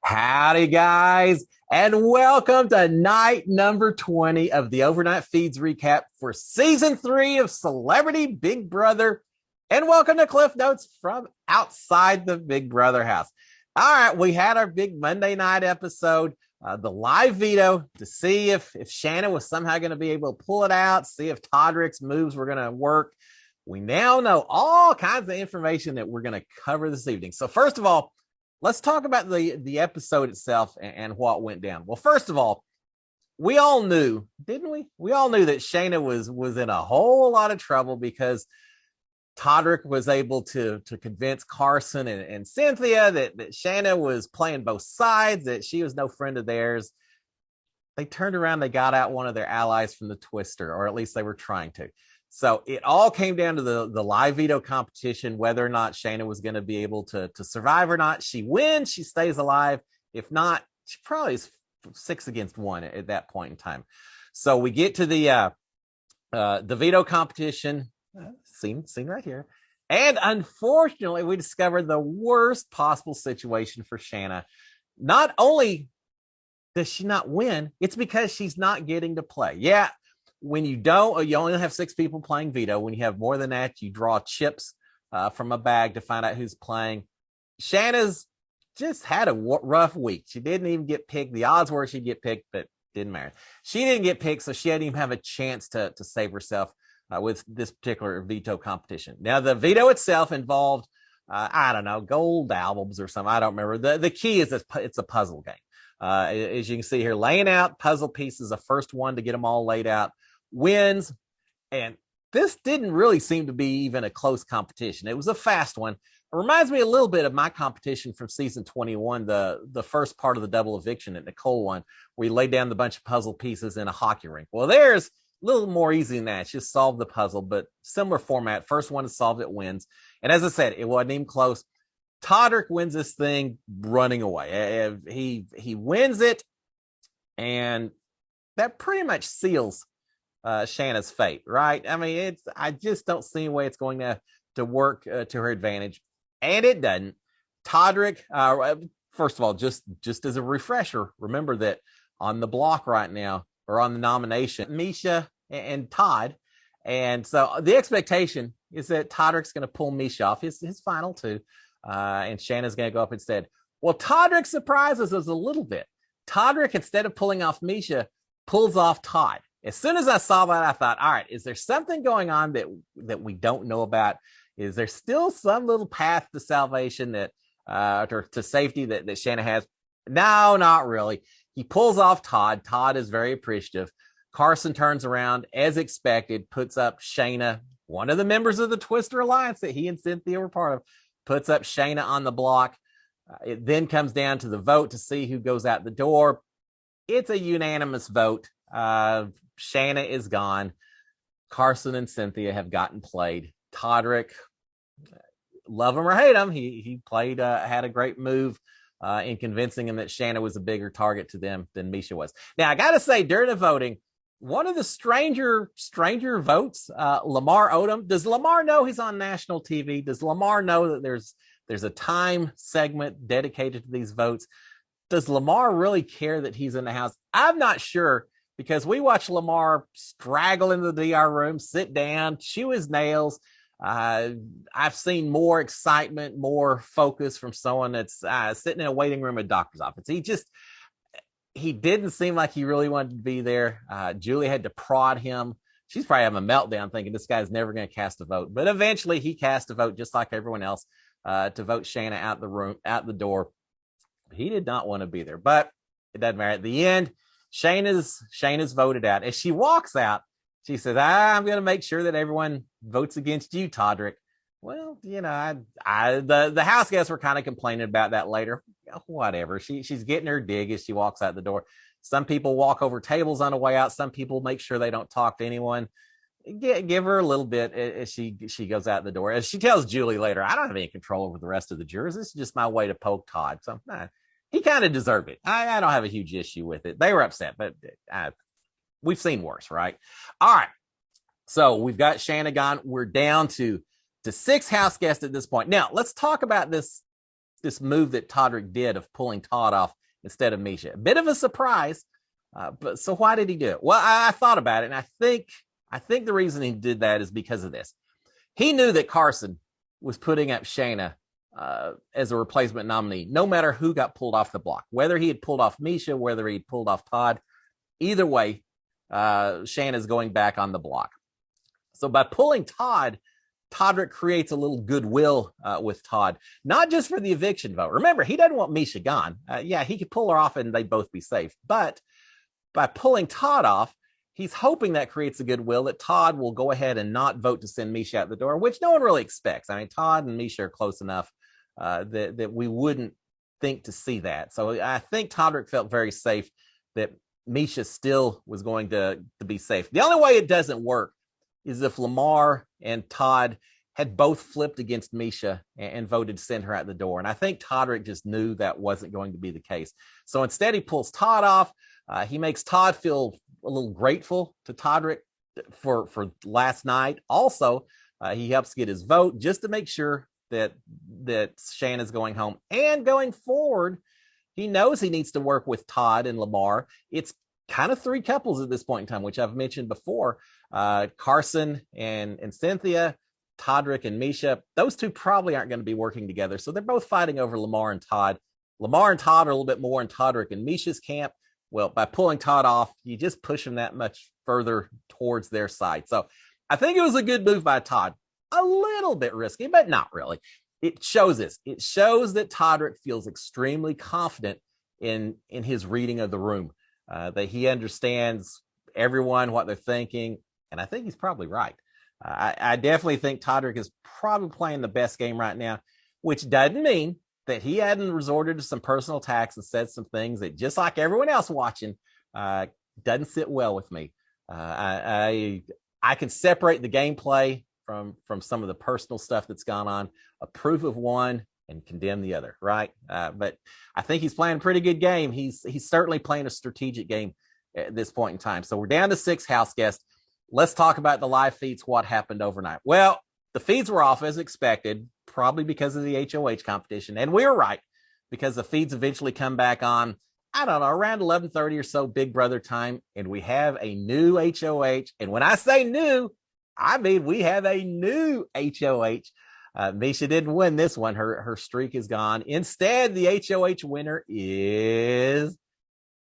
Howdy, guys, and welcome to night number 20 of the Overnight Feeds recap for season 3 of Celebrity Big Brother. And welcome to Cliff Notes from outside the Big Brother house. All right, we had our big Monday night episode, the live veto, to see if Shannon was somehow going to be able to pull it out, see if Todrick's moves were going to work. We now know all kinds of information that we're going to cover this evening. So first of all, let's talk about the episode itself and what went down. Well, first of all, we all knew, didn't we? We all knew that Shayna was in a whole lot of trouble because Todrick was able to convince Carson and Cynthia that Shayna was playing both sides, that she was no friend of theirs. They turned around, they got out one of their allies from the Twister, or at least they were trying to. So it all came down to the live veto competition, whether or not Shayna was going to be able to survive or not. She wins, she stays alive. If not, she probably is 6 against 1 at that point in time. So we get to the veto competition, seen right here. And unfortunately, we discovered the worst possible situation for Shanna. Not only does she not win, it's because she's not getting to play. Yeah. When you only have 6 people playing veto. When you have more than that, you draw chips from a bag to find out who's playing. Shanna's just had a rough week. She didn't even get picked. The odds were she'd get picked, but didn't matter. She didn't get picked, so she didn't even have a chance to save herself with this particular veto competition. Now, the veto itself involved, I don't know, gold albums or something. I don't remember. The key is it's a puzzle game. As you can see here, laying out puzzle pieces, the first one to get them all laid out wins. And this didn't really seem to be even a close competition. It was a fast one. It reminds me a little bit of my competition from season 21, the first part of the double eviction that Nicole won, where you laid down the bunch of puzzle pieces in a hockey rink. Well, there's a little more easy than that. It's just solve the puzzle, but similar format. First one to solve it wins. And as I said, it wasn't even close. Todrick wins this thing running away. He wins it, and that pretty much seals Shanna's fate, right? I mean, I just don't see a way it's going to work to her advantage, and it doesn't. Todrick, first of all, just as a refresher, remember that on the block right now, or on the nomination, Misha and Todd, and so the expectation is that Todrick's going to pull Misha off his final 2. And Shanna's going to go up instead. Well, Todrick surprises us a little bit. Todrick, instead of pulling off Misha, pulls off Todd. As soon as I saw that, I thought, all right, is there something going on that we don't know about? Is there still some little path to salvation that or to safety that Shanna has? No, not really. He pulls off Todd. Todd is very appreciative. Carson turns around, as expected, puts up Shayna, one of the members of the Twister Alliance that he and Cynthia were part of, puts up Shayna on the block. It then comes down to the vote to see who goes out the door. It's a unanimous vote. Shanna is gone. Carson and Cynthia have gotten played. Todrick, love him or hate him, he played, had a great move in convincing him that Shanna was a bigger target to them than Misha was. Now, I got to say, during the voting, one of the stranger votes, Lamar Odom. Does Lamar know he's on national TV? Does Lamar know that there's a time segment dedicated to these votes? Does Lamar really care that he's in the house? I'm not sure, because we watched Lamar straggle into the DR room, sit down, chew his nails. I've seen more excitement, more focus from someone that's sitting in a waiting room at a doctor's office. He didn't seem like he really wanted to be there. Julie had to prod him. She's probably having a meltdown thinking this guy's never going to cast a vote. But eventually he cast a vote just like everyone else to vote Shanna out the door. He did not want to be there, but it doesn't matter. At the end, Shayna's voted out. As she walks out, she says, I'm going to make sure that everyone votes against you, Todrick. Well, the house guests were kind of complaining about that later. Whatever. She's getting her dig as she walks out the door. Some people walk over tables on the way out. Some people make sure they don't talk to anyone. Give her a little bit as she goes out the door. As she tells Julie later, I don't have any control over the rest of the jurors. This is just my way to poke Todd. So he kind of deserved it. I don't have a huge issue with it. They were upset, but we've seen worse, right? All right. So we've got Shanna gone. We're down to 6 house guests at this point. Now, let's talk about this this move that Todrick did of pulling Todd off instead of Misha. A bit of a surprise, but so why did he do it? Well, I thought about it, and I think the reason he did that is because of this. He knew that Carson was putting up Shayna as a replacement nominee, no matter who got pulled off the block, whether he had pulled off Misha, whether he pulled off Todd. Either way, Shayna's going back on the block. So by pulling Todd, Todrick creates a little goodwill with Todd, not just for the eviction vote. Remember, he doesn't want Misha gone. Yeah, he could pull her off and they'd both be safe. But by pulling Todd off, he's hoping that creates a goodwill that Todd will go ahead and not vote to send Misha out the door, which no one really expects. I mean, Todd and Misha are close enough that we wouldn't think to see that. So I think Todrick felt very safe that Misha still was going to be safe. The only way it doesn't work is if Lamar and Todd had both flipped against Misha and voted to send her out the door. And I think Todrick just knew that wasn't going to be the case. So instead, he pulls Todd off. He makes Todd feel a little grateful to Todrick for last night. Also, he helps get his vote just to make sure that Shayna's going home. And going forward, he knows he needs to work with Todd and Lamar. It's kind of three couples at this point in time, which I've mentioned before. Carson and Cynthia, Todrick and Misha. Those two probably aren't going to be working together. So they're both fighting over Lamar and Todd. Lamar and Todd are a little bit more in Todrick and Misha's camp. Well, by pulling Todd off, you just push them that much further towards their side. So I think it was a good move by Todd. A little bit risky, but not really. It shows this. It shows that Todrick feels extremely confident in his reading of the room, that he understands everyone, what they're thinking. And I think he's probably right. I definitely think Todrick is probably playing the best game right now, which doesn't mean that he hadn't resorted to some personal attacks and said some things that, just like everyone else watching, doesn't sit well with me. I can separate the gameplay from some of the personal stuff that's gone on, approve of one and condemn the other, right? But I think he's playing a pretty good game. He's certainly playing a strategic game at this point in time. So we're down to 6 house guests. Let's talk about the live feeds, what happened overnight. Well, the feeds were off as expected, probably because of the HOH competition. And we were right, because the feeds eventually come back on, I don't know, around 11:30 or so, Big Brother time. And we have a new HOH. And when I say new, I mean we have a new HOH. Misha didn't win this one. Her streak is gone. Instead, the HOH winner is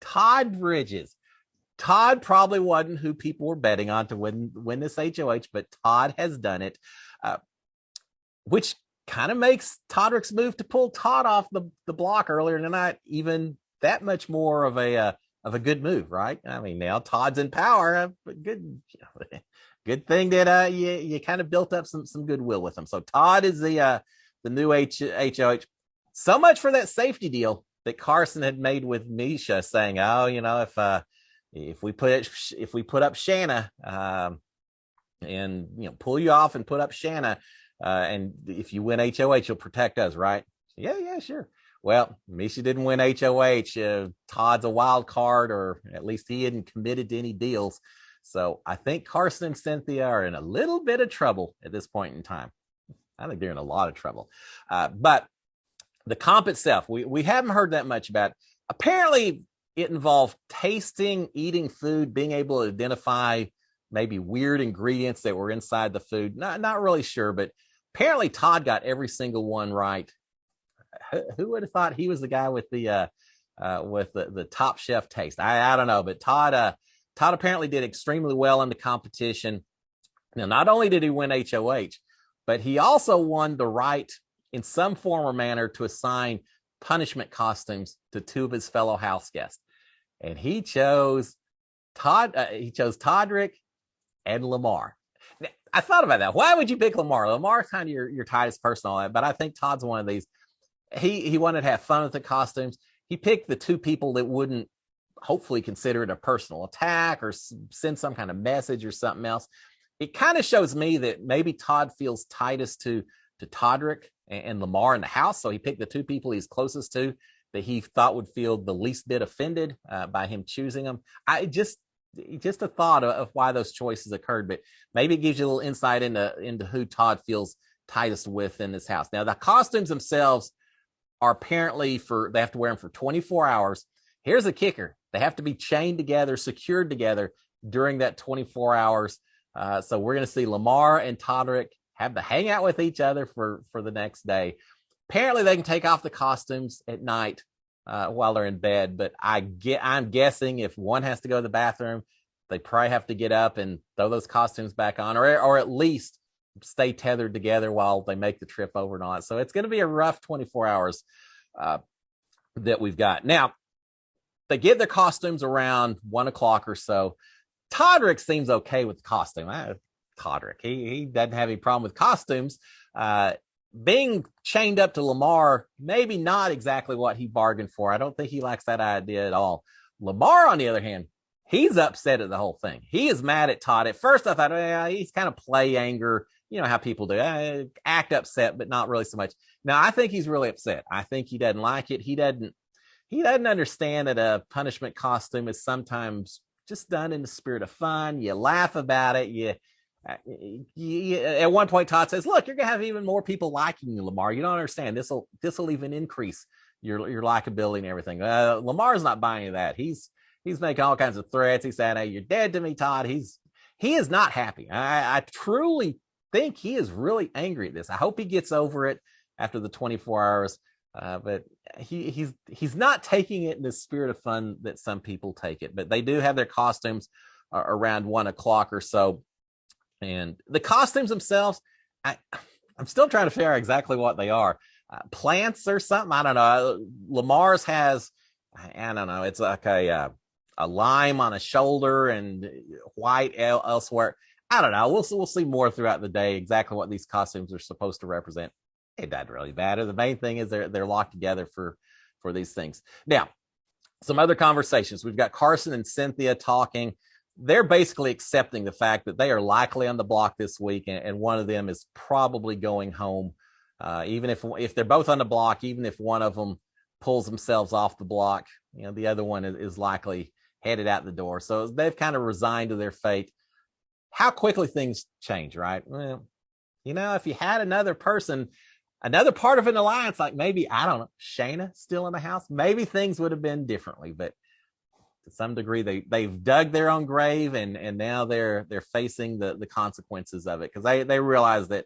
Todd Bridges. Todd probably wasn't who people were betting on to win this HOH, but Todd has done it, which kind of makes Todrick's move to pull Todd off the block earlier in the night even that much more of a good move, right? I mean, now Todd's in power, but good thing that you kind of built up some goodwill with him. So Todd is the new HOH. So much for that safety deal that Carson had made with Misha, saying, "Oh, you know, if we put up Shanna and pull you off and put up Shanna, and if you win HOH, you'll protect us, right?" Yeah, sure. Well, Misha didn't win HOH. Todd's a wild card, or at least he hadn't committed to any deals. So I think Carson and Cynthia are in a little bit of trouble at this point in time. I think they're in a lot of trouble. But the comp itself, we haven't heard that much about. Apparently, it involved tasting, eating food, being able to identify maybe weird ingredients that were inside the food. Not really sure, but apparently Todd got every single one right. Who would have thought he was the guy with the top chef taste? I don't know, but Todd apparently did extremely well in the competition. Now, not only did he win HOH, but he also won the right in some form or manner to assign punishment costumes to 2 of his fellow house guests. And he chose Todrick and Lamar. Now, I thought about that. Why would you pick Lamar? Lamar's kind of your tightest person on that, but I think Todd's one of these. He wanted to have fun with the costumes. He picked the 2 people that wouldn't hopefully consider it a personal attack or send some kind of message or something else. It kind of shows me that maybe Todd feels tightest to Todrick and Lamar in the house. So he picked the 2 people he's closest to that he thought would feel the least bit offended by him choosing them. Just a thought of why those choices occurred, but maybe it gives you a little insight into who Todd feels tightest with in this house. Now, the costumes themselves are apparently they have to wear them for 24 hours. Here's the kicker. They have to be chained together, secured together during that 24 hours. So we're going to see Lamar and Todrick have to hang out with each other for the next day. Apparently they can take off the costumes at night while they're in bed, but I'm guessing if one has to go to the bathroom, they probably have to get up and throw those costumes back on, or at least stay tethered together while they make the trip overnight. So it's going to be a rough 24 hours that we've got. Now, they get their costumes around 1 o'clock or so. Todrick seems okay with the costume. Todrick, he doesn't have any problem with costumes. Being chained up to Lamar, maybe not exactly what he bargained for. I don't think he likes that idea at all. Lamar, on the other hand, he's upset at the whole thing. He is mad at Todd. At first, I thought, he's kind of play anger. You know how people do, act upset, but not really so much. Now, I think he's really upset. I think he doesn't like it. He doesn't understand that a punishment costume is sometimes just done in the spirit of fun. You laugh about it. At one point, Todd says, "Look, you're gonna have even more people liking you, Lamar. You don't understand. This will even increase your likability and everything." Lamar's not buying that. He's making all kinds of threats. He's saying, "Hey, you're dead to me, Todd." He is not happy. I truly think he is really angry at this. I hope he gets over it after the 24 hours. But he's not taking it in the spirit of fun that some people take it. But they do have their costumes around 1 o'clock or so. And the costumes themselves, I'm still trying to figure out exactly what they are. Plants or something. I don't know. Lamar's has, I don't know. It's like a lime on a shoulder and white elsewhere. I don't know. We'll see more throughout the day exactly what these costumes are supposed to represent. It doesn't really matter. The main thing is they're locked together for these things. Now, some other conversations. We've got Carson and Cynthia talking. They're basically accepting the fact that they are likely on the block this week, and one of them is probably going home. Even if they're both on the block, even if one of them pulls themselves off the block, the other one is likely headed out the door. So they've kind of resigned to their fate. How quickly things change, right? Well, if you had another person, another part of an alliance, like maybe, I don't know, Shayna still in the house, maybe things would have been differently. But to some degree, they've dug their own grave, and now they're facing the consequences of it, because they realize that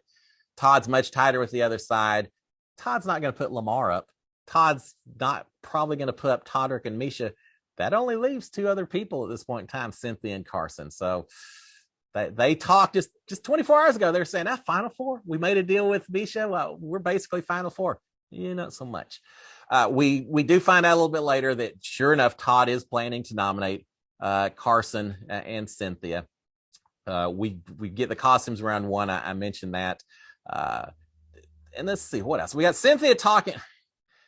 Todd's much tighter with the other side. Todd's not going to put Lamar up. Todd's not probably going to put up Todrick and Misha. That only leaves two other people at this point in time, Cynthia and Carson. So they talked just 24 hours ago. They're saying, Final Four. We made a deal with Misha. Well, we're basically Final Four. Not so much. We do find out a little bit later that, sure enough, Todd is planning to nominate Carson and Cynthia. We get the costumes around 1. I mentioned that. And let's see what else. We got Cynthia talking.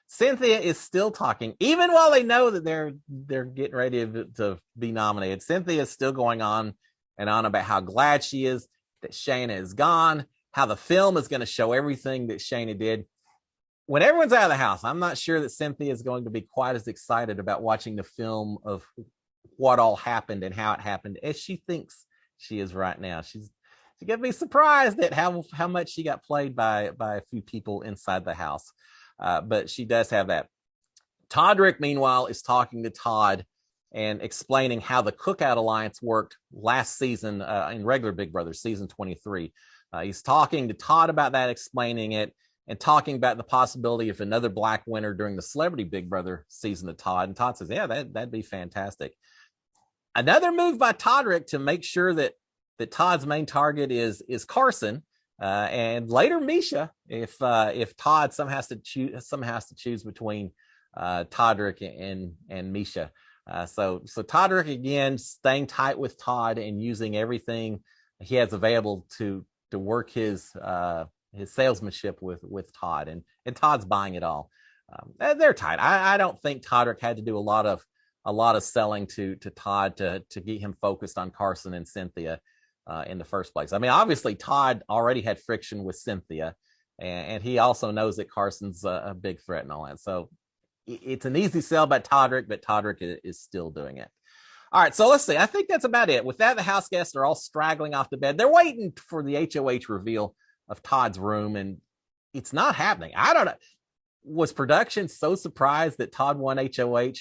Cynthia is still talking, even while they know that they're getting ready to be nominated. Cynthia is still going on and on about how glad she is that Shayna is gone, how the film is going to show everything that Shayna did. When everyone's out of the house, I'm not sure that Cynthia is going to be quite as excited about watching the film of what all happened and how it happened as she thinks she is right now. She's going to be surprised at how much she got played by a few people inside the house. But she does have that. Todrick, meanwhile, is talking to Todd and explaining how the Cookout Alliance worked last season in regular Big Brother, season 23. He's talking to Todd about that, explaining it, and talking about the possibility of another black winner during the Celebrity Big Brother season to Todd. And Todd says, yeah, that'd be fantastic. Another move by Todrick to make sure that Todd's main target is Carson, and later Misha, if Todd somehow has to choose between Todrick and Misha. So Todrick, again, staying tight with Todd and using everything he has available to work his salesmanship with Todd, and Todd's buying it all. They're tight. I don't think Todrick had to do a lot of selling to Todd to get him focused on Carson and Cynthia in the first place. I mean, obviously Todd already had friction with Cynthia, and he also knows that Carson's a big threat and all that. So it's an easy sell by Todrick, but Todrick is still doing it. All right, so let's see. I think that's about it. With that, the house guests are all straggling off the bed. They're waiting for the HOH reveal of Todd's room, and it's not happening. I don't know. was production so surprised that Todd won HOH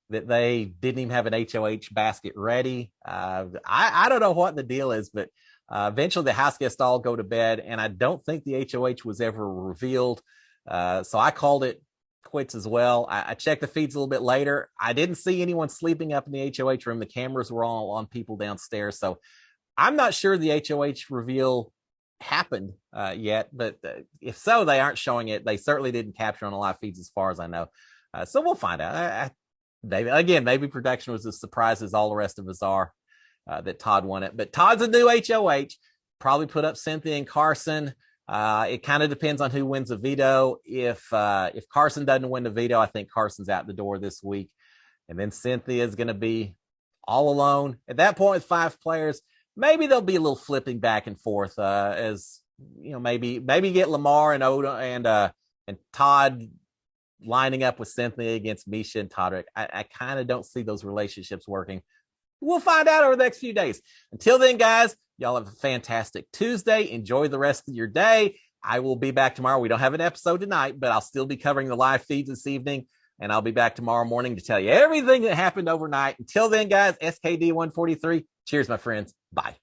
that they didn't even have an HOH basket ready? I don't know what the deal is, but eventually the house guests all go to bed, and I don't think the HOH was ever revealed. So I called it quits as well. I checked the feeds a little bit later. I didn't see anyone sleeping up in the HOH room. The cameras were all on people downstairs. So I'm not sure the HOH reveal happened yet, but if so, they aren't showing it. They certainly didn't capture on the live feeds as far as I know. So we'll find out. Maybe production was as surprised as all the rest of us are that Todd won it. But Todd's a new HOH. Probably put up Cynthia and Carson. It kind of depends on who wins the veto. If Carson doesn't win the veto, I think Carson's out the door this week. And then Cynthia is going to be all alone. At that point, with 5 players, maybe there'll be a little flipping back and forth as, you know, maybe get Lamar and Odom and Todd lining up with Cynthia against Misha and Todrick. I kind of don't see those relationships working. We'll find out over the next few days. Until then, guys, y'all have a fantastic Tuesday. Enjoy the rest of your day. I will be back tomorrow. We don't have an episode tonight, but I'll still be covering the live feeds this evening. And I'll be back tomorrow morning to tell you everything that happened overnight. Until then, guys, SKD 143. Cheers, my friends. Bye.